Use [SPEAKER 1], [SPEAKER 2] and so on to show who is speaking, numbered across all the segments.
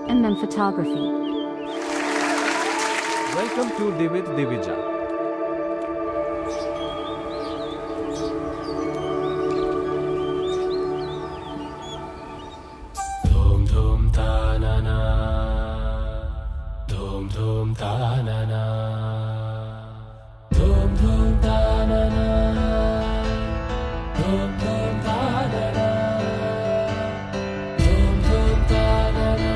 [SPEAKER 1] and photography.
[SPEAKER 2] Welcome to Divit Divija.
[SPEAKER 3] Dhum dhum ta na na, dhum dhum ta na na, dhum dhum ta na na, dhum dhum ta na na, dhum dhum ta na na,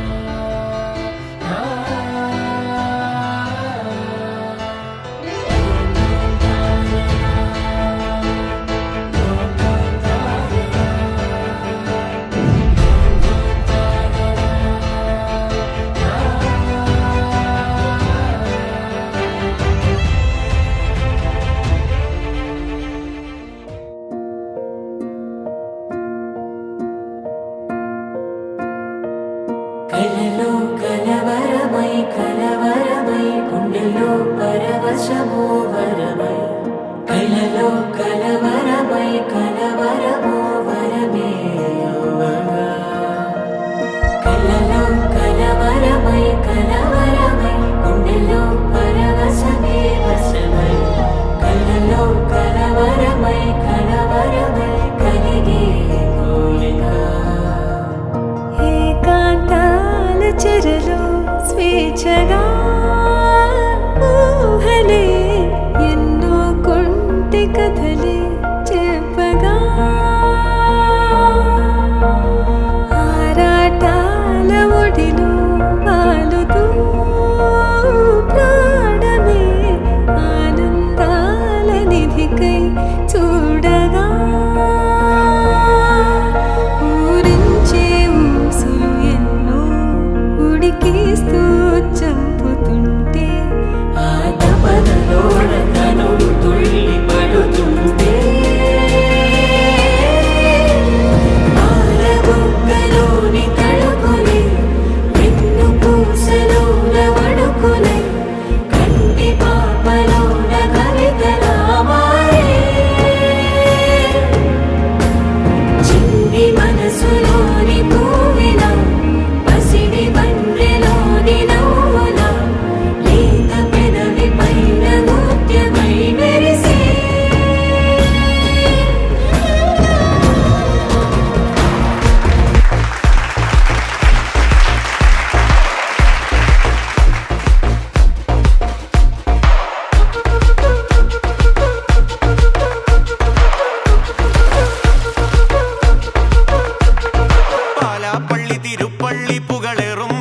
[SPEAKER 3] కలలో కలవరమై కలవరమై గుండెలో పరవశమో వరమై కలలో కలవరమై కలవరమో వరమే అవ్వగా కలలో కలవరమై కలవరమై గుండెలో పరవశమే వశమై కలలో కలవరమై కలవరమై కలిగే కోరిక
[SPEAKER 4] చెరలో స్వేచ్ఛగా ఊహలే ఎన్నో కొంటె కథలే చెప్పగా ఆరాటాల ఒడిలో వాలుతూ ప్రాణమే ఆనందాల నిధికై చూడగా ఉడికిస్తూ చంపుతుంటే
[SPEAKER 3] ఆ తపనలో తనుడు తుళ్ళి పడుతుంటే పాలబుగ్గలోని తడుకులే వెన్ను పూసలోన వడుకులే కంటి పాపలోన కవితలా మారే చిన్ని మనసులోని పూవిలా పసిడి బండ్రెలోని నవ్వుల లేత పెదవి పైన నృత్యమై మెరిసే
[SPEAKER 5] പാലാപ്പള്ളി തിരുപ്പള്ളി പുകളേറും